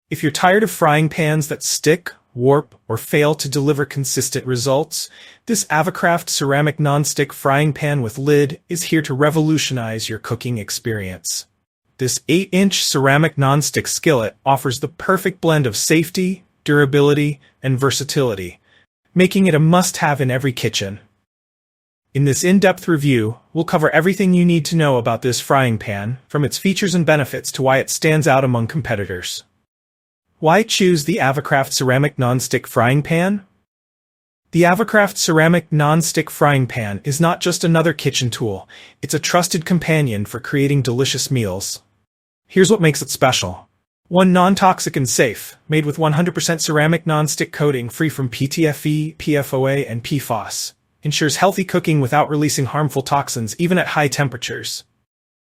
If you're tired of frying pans that stick, warp, or fail to deliver consistent results, this Avacraft ceramic non-stick frying pan with lid is here to revolutionize your cooking experience. This 8-inch ceramic non-stick skillet offers the perfect blend of safety, durability, and versatility, making it a must-have in every kitchen. In this in-depth review, we'll cover everything you need to know about this frying pan, from its features and benefits to why it stands out among competitors. Why choose the Avacraft ceramic non-stick frying pan? The Avacraft ceramic non-stick frying pan is not just another kitchen tool, it's a trusted companion for creating delicious meals. Here's what makes it special. 1. Non-toxic and safe, made with 100% ceramic non-stick coating free from PTFE, PFOA, and PFOS. Ensures healthy cooking without releasing harmful toxins even at high temperatures.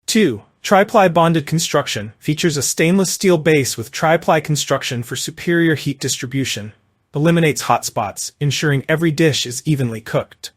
2. Tri-Ply bonded construction, features a stainless steel base with tri-ply construction for superior heat distribution. Eliminates hot spots, ensuring every dish is evenly cooked.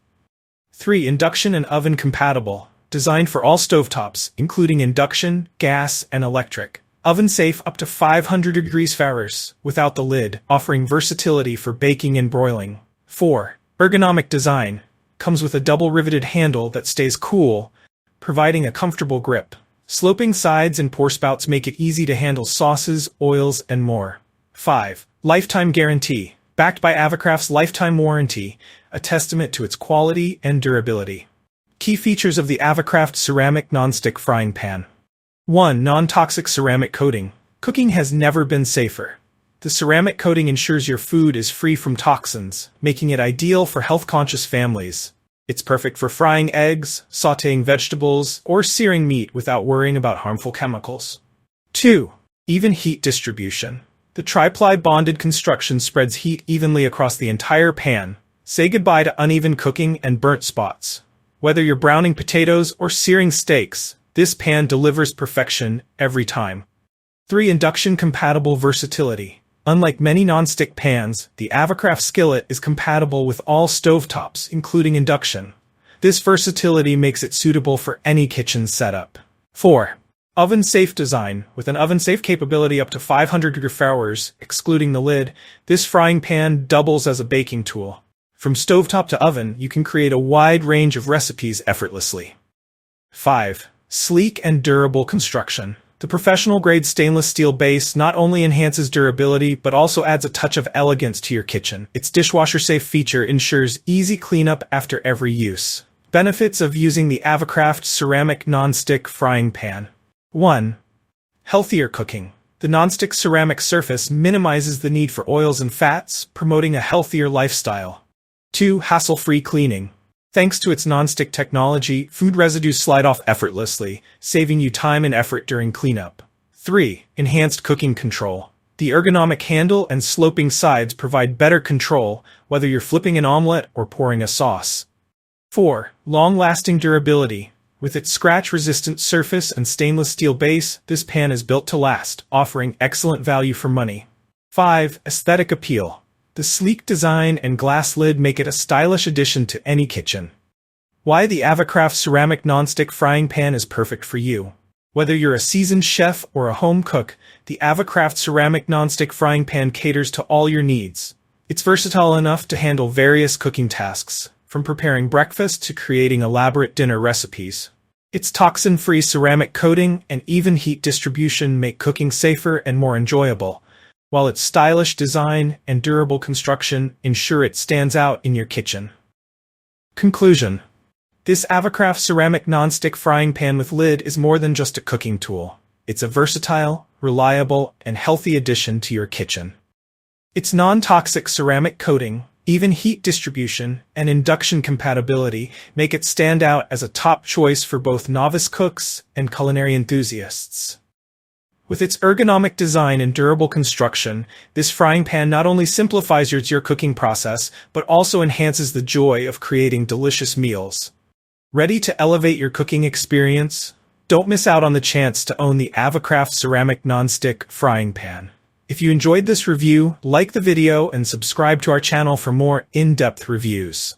3. Induction and Oven Compatible, designed for all stovetops, including induction, gas, and electric. Oven safe up to 500 degrees Fahrenheit, without the lid, offering versatility for baking and broiling. 4. Ergonomic Design, comes with a double-riveted handle that stays cool, providing a comfortable grip. Sloping sides and pour spouts make it easy to handle sauces, oils, and more. 5. Lifetime Guarantee, backed by Avacraft's lifetime warranty, a testament to its quality and durability. Key features of the Avacraft ceramic non-stick frying pan. 1. Non-toxic ceramic coating. Cooking has never been safer. The ceramic coating ensures your food is free from toxins, making it ideal for health-conscious families. It's perfect for frying eggs, sautéing vegetables, or searing meat without worrying about harmful chemicals. 2. Even heat distribution. The tri-ply bonded construction spreads heat evenly across the entire pan. Say goodbye to uneven cooking and burnt spots. Whether you're browning potatoes or searing steaks, this pan delivers perfection every time. 3. Induction compatible versatility. Unlike many non-stick pans, the Avacraft skillet is compatible with all stovetops, including induction. This versatility makes it suitable for any kitchen setup. 4. Oven-safe design. With an oven-safe capability up to 500 degrees Fahrenheit, excluding the lid, this frying pan doubles as a baking tool. From stovetop to oven, you can create a wide range of recipes effortlessly. 5. Sleek and durable construction. The professional-grade stainless steel base not only enhances durability but also adds a touch of elegance to your kitchen. Its dishwasher safe feature ensures easy cleanup after every use. Benefits of using the Avacraft ceramic non-stick frying pan. 1. Healthier cooking. The non-stick ceramic surface minimizes the need for oils and fats, promoting a healthier lifestyle. 2. Hassle-free cleaning. Thanks to its non-stick technology, food residues slide off effortlessly, saving you time and effort during cleanup. 3. Enhanced cooking control. The ergonomic handle and sloping sides provide better control, whether you're flipping an omelette or pouring a sauce. 4. Long-lasting durability. With its scratch-resistant surface and stainless steel base, this pan is built to last, offering excellent value for money. 5. Aesthetic appeal. The sleek design and glass lid make it a stylish addition to any kitchen. Why the Avacraft ceramic non-stick frying pan is perfect for you. Whether you're a seasoned chef or a home cook, the Avacraft ceramic non-stick frying pan caters to all your needs. It's versatile enough to handle various cooking tasks, from preparing breakfast to creating elaborate dinner recipes. Its toxin-free ceramic coating and even heat distribution make cooking safer and more enjoyable, while its stylish design and durable construction ensure it stands out in your kitchen. Conclusion. This Avacraft ceramic non-stick frying pan with lid is more than just a cooking tool. It's a versatile, reliable, and healthy addition to your kitchen. Its non-toxic ceramic coating, even heat distribution, and induction compatibility make it stand out as a top choice for both novice cooks and culinary enthusiasts. With its ergonomic design and durable construction, this frying pan not only simplifies your cooking process, but also enhances the joy of creating delicious meals. Ready to elevate your cooking experience? Don't miss out on the chance to own the Avacraft ceramic non-stick frying pan. If you enjoyed this review, like the video and subscribe to our channel for more in-depth reviews.